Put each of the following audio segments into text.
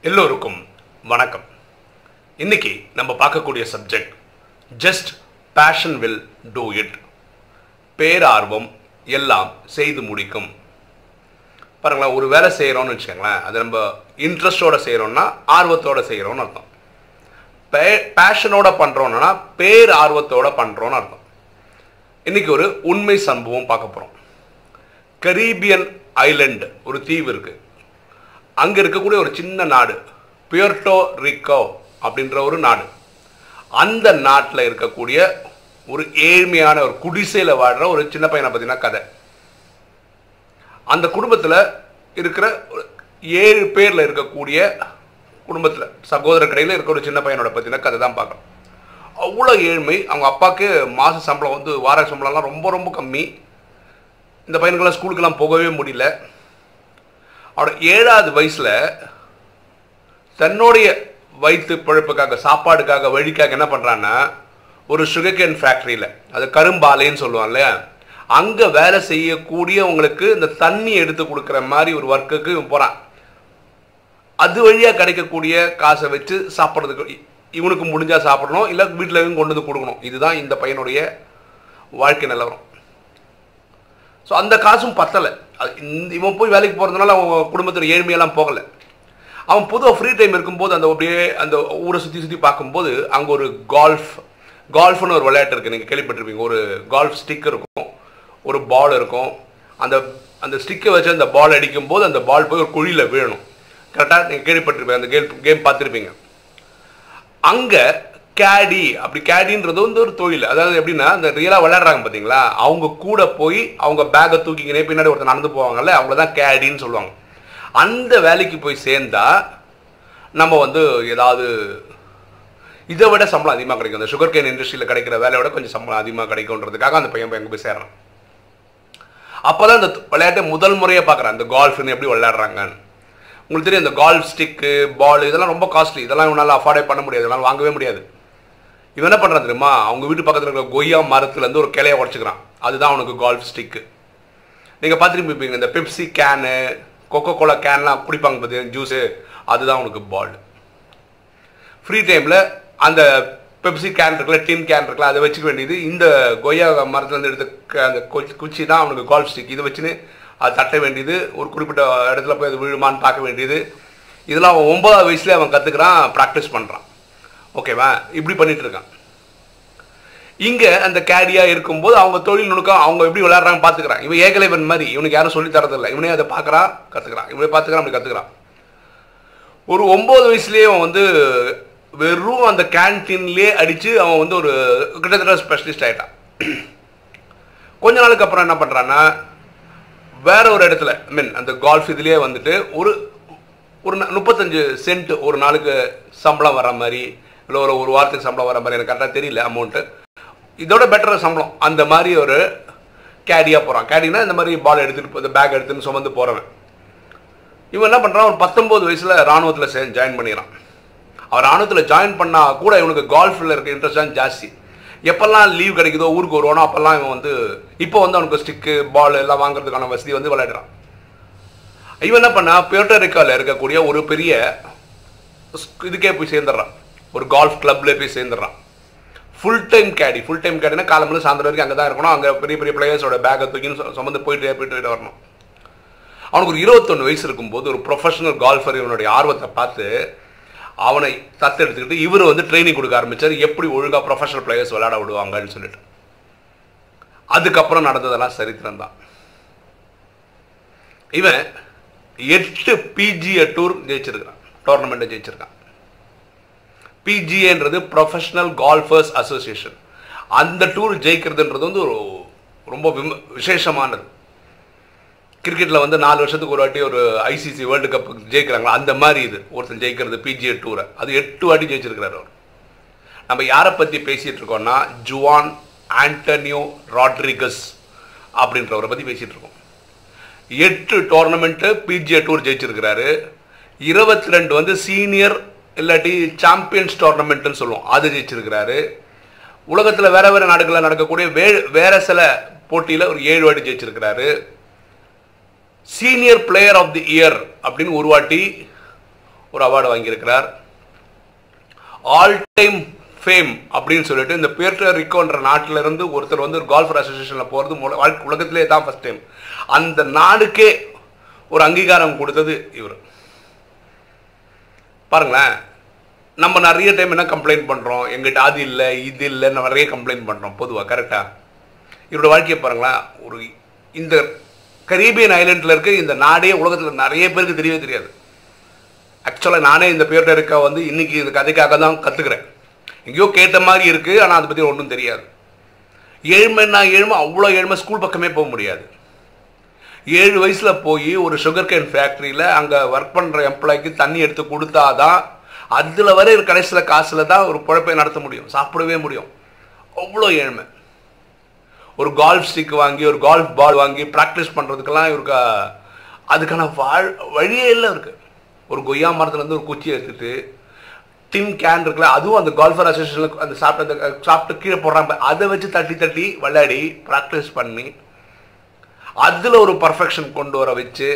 எல்லோருக்கும் வணக்கம். இன்னைக்கு நம்ம பார்க்கக்கூடிய subject just passion will do it. பேரார்வம் எல்லாம் செய்து முடிக்கும். பாருங்களேன், ஒரு வேலை செய்கிறோம்னு வச்சுக்கோங்களேன், அது நம்ம இன்ட்ரெஸ்டோட செய்கிறோம்னா ஆர்வத்தோட செய்கிறோம்னு அர்த்தம். பேஷனோட பண்ணுறோன்னா பேர் ஆர்வத்தோட பண்ணுறோன்னு அர்த்தம். இன்னைக்கு ஒரு உண்மை சம்பவம் பார்க்க போகிறோம். கரீபியன் ஐலண்ட் ஒரு தீவு இருக்குது. அங்கே இருக்கக்கூடிய ஒரு சின்ன நாடு பியர்டோ ரிக்கோ அப்படின்ற ஒரு நாடு. அந்த நாட்டில் இருக்கக்கூடிய ஒரு ஏழ்மையான ஒரு குடிசையில் வாழ்கிற ஒரு சின்ன பையனை பார்த்தீங்கன்னா கதை. அந்த குடும்பத்தில் இருக்கிற 7 பேரில் இருக்கக்கூடிய குடும்பத்தில் சகோதர கடையில் இருக்கிற ஒரு சின்ன பையனோட பார்த்தீங்கன்னா கதை தான் பார்க்குறோம். அவ்வளோ ஏழ்மை. அவங்க அப்பாவுக்கு மாத சம்பளம் வந்து வார சம்பளம்லாம் ரொம்ப ரொம்ப கம்மி. இந்த பையனுக்கெல்லாம் ஸ்கூலுக்கெல்லாம் போகவே முடியல. அவரோட 7வது வயசில் தன்னுடைய வயிற்று பிழைப்புக்காக சாப்பாடுக்காக வழிக்காக என்ன பண்ணுறான்னா ஒரு சுகர்கேன் ஃபேக்ட்ரியில், அது கரும்பாலைன்னு சொல்லுவாங்க இல்லையா, அங்கே வேலை செய்யக்கூடியவங்களுக்கு இந்த தண்ணி எடுத்து கொடுக்குற மாதிரி ஒரு ஒர்க்குக்கு போகிறான். அது வழியாக கிடைக்கக்கூடிய காசை வச்சு சாப்பிட்றதுக்கு இவனுக்கு முடிஞ்சால் சாப்பிடணும், இல்லை வீட்டில் கொண்டு வந்து கொடுக்கணும். இதுதான் இந்த பையனுடைய வாழ்க்கை நிலவரம். ஸோ அந்த காசும் பத்தலை. இவன் போய் வேலைக்கு போகிறதுனால அவன் குடும்பத்தில் ஏழ்மையெல்லாம் போகலை. அவன் பொதுவாக ஃப்ரீ டைம் இருக்கும்போது அந்த அப்படியே அந்த ஊரை சுற்றி பார்க்கும்போது அங்கே ஒரு கால்ஃப்னு ஒரு விளையாட்டு இருக்குது. நீங்கள் கேள்விப்பட்டிருப்பீங்க. ஒரு கால்ஃப் ஸ்டிக் இருக்கும், ஒரு பால் இருக்கும். அந்த ஸ்டிக்கை வச்சு அந்த பால் அடிக்கும்போது அந்த பால் போய் ஒரு குழியில் விழணும். கரெக்டாக நீங்கள் கேள்விப்பட்டிருப்பீங்க, அந்த கேம் பார்த்துருப்பீங்க. அங்கே கேடின்றது வந்து ஒரு தொழில். அதாவது எப்படின்னா, அந்த ரியலாக விளையாடுறாங்க பார்த்தீங்களா, அவங்க கூட போய் அவங்க பேக்கை தூக்கிக்கினே பின்னாடி ஒருத்தர் நடந்து போவாங்கல்ல, அவங்கள தான் கேடின்னு சொல்லுவாங்க. அந்த வேலைக்கு போய் சேர்ந்தா நம்ம வந்து ஏதாவது இதை விட சம்பளம் அதிகமாக கிடைக்கும். அந்த சுகர் கேன் இண்டஸ்ட்ரியில் கிடைக்கிற வேலையை விட கொஞ்சம் சம்பளம் அதிகமாக கிடைக்கும்ன்றதுக்காக அந்த பையன் எங்கே போய் சேர்றான். அப்போ தான் இந்த விளையாட்டை முதல் முறையாக பார்க்குறேன், அந்த கால்ஃப்னு எப்படி விளையாடுறாங்கன்னு. உங்களுக்கு தெரியும், இந்த கால்ஃப் ஸ்டிக்கு பால் இதெல்லாம் ரொம்ப காஸ்ட்லி. இதெல்லாம் இவனால் அஃபோர்டே பண்ண முடியாது, இதெல்லாம் வாங்கவே முடியாது. இவன் என்ன பண்ணுறான் தெரியுமா, அவங்க வீட்டு பக்கத்தில் இருக்கிற கொய்யா மரத்துலேருந்து ஒரு கிளையை உடச்சிக்கிறான். அதுதான் அவனுக்கு கால்ஃப் ஸ்டிக்கு. நீங்கள் பார்த்துருப்பீங்க, இந்த பெப்சி கேனு கொக்கோ கோலா கேன்லாம் குடிப்பாங்க பார்த்தீங்கன்னா ஜூஸு, அதுதான் அவனுக்கு பால். ஃப்ரீ டைமில் அந்த பெப்சி கேன் இருக்குல்ல, டின் கேன் இருக்குல்ல, அதை வச்சுக்க வேண்டியது. இந்த கொய்யா மரத்துலேருந்து எடுத்த அந்த குச்சி தான் அவனுக்கு கால்ஃப் ஸ்டிக். இதை வச்சுன்னு அது தட்ட வேண்டியது, ஒரு குறிப்பிட்ட இடத்துல போய் அது விழுமான்னு பார்க்க வேண்டியது. இதெல்லாம் அவன் 9வது வயசுலேயே அவன் கற்றுக்கிறான், ப்ராக்டிஸ் பண்ணுறான். ஓகேவா, இப்படி பண்ணிட்டு இருக்கான். இங்கே அந்த கேடியாக இருக்கும்போது அவங்க தொழில் நுணுக்கம், அவங்க எப்படி விளையாடுறாங்க பார்த்துக்கிறான். இவன் ஏகலைவன் மாதிரி, இவனுக்கு யாரும் சொல்லி தரதில்லை. இவனே அதை பார்க்குறான், கற்றுக்கிறான். இவனே பார்த்துக்கிறான், அப்படி கற்றுக்கிறான். ஒரு 9 வயசுலேயே அவன் வந்து வெறும் அந்த கேன்டீன்லேயே அடித்து அவன் வந்து ஒரு கிட்டத்தட்ட ஸ்பெஷலிஸ்ட் ஆகிட்டான். கொஞ்ச நாளுக்கு அப்புறம் என்ன பண்ணுறான்னா, வேற ஒரு இடத்துல அந்த கால்ஃப் இதுலேயே வந்துட்டு ஒரு 35 சென்ட் ஒரு நாளுக்கு சம்பளம் வர மாதிரி, இல்லை ஒரு வாரத்துக்கு சம்பளம் வர மாதிரி, எனக்கு கரெக்டாக தெரியல அமௌண்ட்டு. இதோட பெட்டர் சம்பளம் அந்த மாதிரி ஒரு கேடியாக போகிறான். கேடினா இந்த மாதிரி பால் எடுத்துகிட்டு இந்த பேக் எடுத்துன்னு சுமந்து போகிறவன். இவன் என்ன பண்ணுறான், ஒரு 19 வயசில் இராணுவத்தில் ஜாயின் பண்ணிடுறான். அவன் இராணுவத்தில் ஜாயின் பண்ணால் கூட இவனுக்கு கால்ஃபில் இருக்க இன்ட்ரெஸ்ட் தான் ஜாஸ்தி. எப்பெல்லாம் லீவ் கிடைக்குதோ ஊருக்கு வருவானோ அப்போல்லாம் இவன் வந்து இப்போ வந்து அவனுக்கு ஸ்டிக்கு பால் எல்லாம் வாங்குறதுக்கான வசதி வந்து விளையாடுறான். இவன் என்ன பண்ணா, பியர்டோ ரிக்கோவில் இருக்கக்கூடிய ஒரு பெரிய இதுக்கே போய் சேர்ந்துடுறான். ஒரு கால்ஃப் கிளப்லேயே போய் சேர்ந்துடுறான். ஃபுல் டைம் கேடினா காலம்பு சாயந்தரம் வரைக்கும் அங்கே தான் இருக்கணும். அங்கே பெரிய பெரிய பிளேயர்ஸோட பேக்கை தூக்கின்னு சுமந்து போயிட்டு வரணும். அவனுக்கு ஒரு 21 வயசு இருக்கும்போது ஒரு ப்ரொஃபஷனல் கால்ஃபர் இவனுடைய ஆர்வத்தை பார்த்து அவனை தத்தெடுத்துக்கிட்டு இவர் வந்து ட்ரைனிங் கொடுக்க ஆரம்பித்தார், எப்படி ஒழுங்காக ப்ரொஃபஷனல் பிளேயர்ஸ் விளையாட விடுவாங்கன்னு சொல்லிட்டு. அதுக்கப்புறம் நடந்ததெல்லாம் சரித்திரம் தான். இவன் 8 PGA டூர் ஜெயிச்சிருக்கான், டோர்னமெண்ட்டை ஜெயிச்சிருக்கான். PGAன்றது ப்ரொஃபஷனல் கால்ஃபர்ஸ் அசோசியேஷன். அந்த டூர் ஜெயிக்கிறதுன்றது வந்து ஒரு ரொம்ப விசேஷமானது. கிரிக்கெட்டில் வந்து 4 வருஷத்துக்கு ஒரு வாட்டி ஒரு ICC வேர்ல்டு கப் ஜெயிக்கிறாங்களா, அந்த மாதிரி இது ஒருத்தர் ஜெயிக்கிறது PGA டூரை. அது 8 வாட்டி ஜெயிச்சிருக்கிறார் அவர். நம்ம யாரை பற்றி பேசிகிட்டு இருக்கோம்னா, ஜுவான் ஆண்டனியோ ராட்ரிகஸ் அப்படின்றவரை பற்றி பேசிகிட்டு இருக்கோம். 8 டோர்னமெண்ட்டு PGA டூர் ஜெயிச்சிருக்கிறாரு. 22 வந்து சீனியர் இல்லாட்டி சாம்பியன்ஸ் டோர்னமெண்ட்டுன்னு சொல்லுவோம், அது ஜெயிச்சிருக்கிறாரு. உலகத்தில் வேற வேறு நாடுகளில் நடக்கக்கூடிய வேற சில போட்டியில் ஒரு 7 வாட்டி ஜெயிச்சிருக்கிறாரு. Senior player of the year அப்படின்னு ஒரு வாட்டி ஒரு அவார்டு வாங்கியிருக்கிறார். ஆல் டைம் ஃபேம் அப்படின்னு சொல்லிட்டு இந்த புயர்ட்டோ ரிக்கோன்ற நாட்டில இருந்து ஒருத்தர் வந்து ஒரு கால்ஃபர் அசோசியேஷனில் போகிறது உலகத்திலே தான் ஃபர்ஸ்ட் டைம். அந்த நாடுக்கே ஒரு அங்கீகாரம் கொடுத்தது இவர். பாருங்களேன், நம்ம நிறைய டைம் என்ன கம்ப்ளைண்ட் பண்ணுறோம், எங்கிட்ட அது இல்லை இது இல்லை, நிறைய கம்ப்ளைண்ட் பண்ணுறோம் பொதுவாக. கரெக்டாக இவரோட வாழ்க்கையை பாருங்களேன். ஒரு இந்த கரீபியன் ஐலண்டில் இருக்க இந்த நாடே உலகத்தில் நிறைய பேருக்கு தெரியவே தெரியாது. ஆக்சுவலாக நானே இந்த புயர்ட்டோ ரிக்கோ வந்து இன்னைக்கு இந்த கதைக்காக தான் கற்றுக்கிறேன். எங்கேயோ கேட்ட மாதிரி இருக்குது, ஆனால் அதை பற்றி ஒன்றும் தெரியாது. ஏழ்மைன்னா ஏழ்மை, அவ்வளோ ஏழ்மை, ஸ்கூல் பக்கமே போக முடியாது. 7 வயசில் போய் ஒரு சுகர் கேன் ஃபேக்ட்ரியில் அங்கே ஒர்க் பண்ணுற எம்ப்ளாய்க்கு தண்ணி எடுத்து கொடுத்தாதான் அதில் வர கடைசியில் காசில் தான் ஒரு பொழப்பை நடத்த முடியும், சாப்பிடவே முடியும். அவ்வளோ ஏழ்மை. ஒரு கால்ஃப் ஸ்டிக் வாங்கி ஒரு கால்ஃப் பால் வாங்கி ப்ராக்டிஸ் பண்ணுறதுக்கெல்லாம் இவருக்கு அதுக்கான வழியே இல்லை இருக்குது. ஒரு கொய்யா மரத்துலேருந்து ஒரு குச்சி எடுத்துகிட்டு டின் கேன் இருக்குல்ல, அதுவும் அந்த கால்ஃபர் அசோசியேஷனில் அந்த சாப்பிட்டு கீழே போடுறாங்க, அதை வச்சு தட்டி தட்டி விளையாடி ப்ராக்டிஸ் பண்ணி அதில் ஒரு பர்ஃபெக்ஷன் கொண்டு வர வச்சு,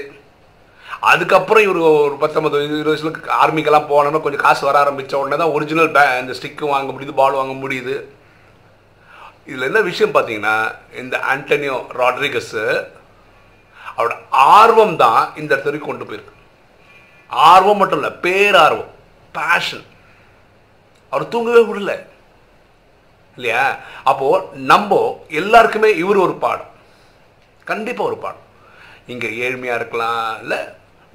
அதுக்கப்புறம் இவர் ஒரு 19-20 வயசுல ஆர்மிக்கெல்லாம் போனோன்னா கொஞ்சம் காசு வர ஆரம்பித்த உடனே தான் ஒரிஜினல் இந்த ஸ்டிக்கு வாங்க முடியுது, பால் வாங்க முடியுது. இதில் என்ன விஷயம் பார்த்தீங்கன்னா, இந்த ஆண்டனியோ ராட்ரிகஸ் அவரோட ஆர்வம் தான் இந்த இடத்துல கொண்டு போயிருக்கு. ஆர்வம் மட்டும் இல்லை, பேரார்வம், பேஷன். அவர் தூங்கவே விடல இல்லையா? அப்போது நம்ம எல்லாருக்குமே இவர் ஒரு பாடம், கண்டிப்பாக ஒரு பாடம். இங்கே ஏழ்மையாக இருக்கலாம், இல்லை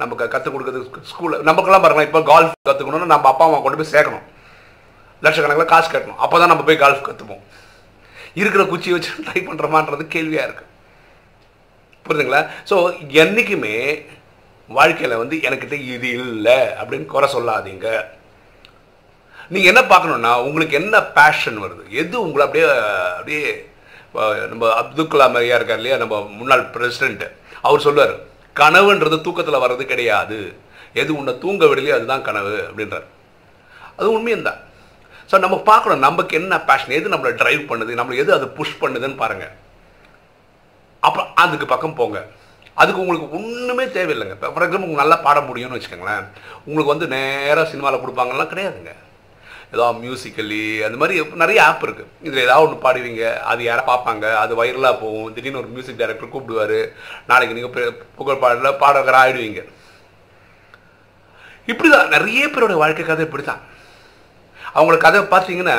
நமக்கு கற்றுக் கொடுக்குறது ஸ்கூலில் நமக்கெல்லாம் பாருங்களேன். இப்போ கால்ஃப் கற்றுக்கணும்னா நம்ம அப்பா அம்மா கொண்டு போய் சேர்க்கணும், லட்சக்கணக்கில் காசு கட்டணும், அப்போ தான் நம்ம போய் கால்ஃப் கற்றுப்போம். இருக்கிற குச்சியை வச்சு ட்ரை பண்ணுறோமான்றது கேள்வியாக இருக்குது. புரியுதுங்களா? ஸோ என்றைக்குமே வாழ்க்கையில் வந்து எனக்கிட்ட இது இல்லை அப்படின்னு குறை சொல்லாதீங்க. நீங்கள் என்ன பார்க்கணுன்னா, உங்களுக்கு என்ன பேஷன் வருது, எது உங்களை அப்படியே அப்படியே நம்ம அப்துல் கலாம் ஐயா இருக்கார் இல்லையா, நம்ம முன்னாள் பிரசிடென்ட், அவர் சொல்லுவார், கனவுன்றது தூக்கத்தில் வர்றது கிடையாது, எது உன்னை தூங்க விடலையோ அதுதான் கனவு அப்படின்றார். அது உண்மையும் தான். ஸோ நம்ம பார்க்கணும் நமக்கு என்ன பேஷன், எது நம்மளை ட்ரைவ் பண்ணுது, நம்மளை எது அது புஷ் பண்ணுதுன்னு பாருங்கள். அப்புறம் அதுக்கு பக்கம் போங்க. அதுக்கு உங்களுக்கு ஒன்றுமே தேவையில்லைங்க. இப்போ ஃபார் எக்ஸாம்பிள் உங்களுக்கு நல்லா பாட முடியும்னு வச்சுக்கோங்களேன், உங்களுக்கு வந்து நேராக சினிமாவில் கொடுப்பாங்கலாம் கிடையாதுங்க. ஏதோ மியூசிக்கலி அந்த மாதிரி நிறைய ஆப் இருக்குது. இதில் ஏதாவது ஒன்று பாடுவீங்க, அது யாரை பார்ப்பாங்க, அது வைரலாக போகும், திடீர்னு ஒரு மியூசிக் டைரக்டர் கூப்பிடுவார், நாளைக்கு நீங்கள் புகழ் பாடகர் ஆகிடுவீங்க. இப்படி தான் நிறைய பேரோட வாழ்க்கை கதை இப்படி தான். அவங்களோட கதை பார்த்தீங்கன்னா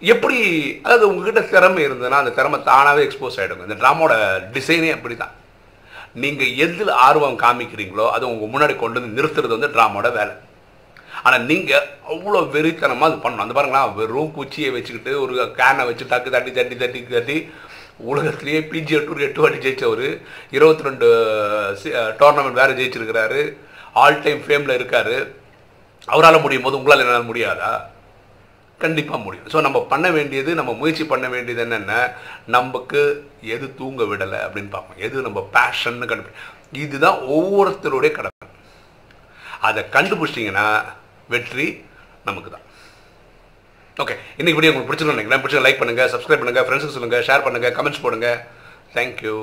எப்படி, அதாவது உங்ககிட்ட திறமை இருந்ததுன்னா அந்த திறமை தானாகவே எக்ஸ்போஸ் ஆகிடுங்க. இந்த ட்ராமாவோட டிசைனே அப்படி தான். நீங்கள் எதில் ஆர்வம் காமிக்கிறீங்களோ அதை உங்கள் முன்னாடி கொண்டு வந்து நிறுத்துறது வந்து ட்ராமாவோட வேலை. ஆனால் நீங்கள் அவ்வளோ வெறித்தனமாக அது பண்ணணும். அந்த பாருங்களா, வெறும் குச்சியை வச்சுக்கிட்டு ஒரு கேனை வச்சு தட்டி தட்டி தட்டி தட்டி தட்டி உலகத்திலேயே PGA டூர் 8 வாட்டி ஜெயிச்சவர், 22 டோர்னமெண்ட் வேறு ஜெயிச்சிருக்கிறாரு, ஆல் டைம் ஃபேமில் இருக்கார். அவரால் முடியும் போது உங்களால் என்னால் முடியாதா? கண்டிப்பாக முடியும். ஸோ நம்ம பண்ண வேண்டியது, நம்ம முயற்சி பண்ண வேண்டியது என்னென்ன, நமக்கு எது தூங்க விடலை அப்படின்னு பார்ப்போம், எது நம்ம பேஷன்னு கண்டுபிடி. இதுதான் ஒவ்வொருத்தருடைய கடமை. அதை கண்டுபிடிச்சிட்டிங்கன்னா வெற்றி நமக்கு தான். ஓகே, இன்னைக்கு வீடியோ உங்களுக்கு பிடிச்சிருக்கோம் நினைக்கிறேன். பிடிச்ச லைக் பண்ணுங்கள், சப்ஸ்கிரைப் பண்ணுங்கள், ஃப்ரெண்ட்ஸுக்கு சொல்லுங்கள், ஷேர் பண்ணுங்கள், கமெண்ட்ஸ் போடுங்கள். தேங்க்யூ.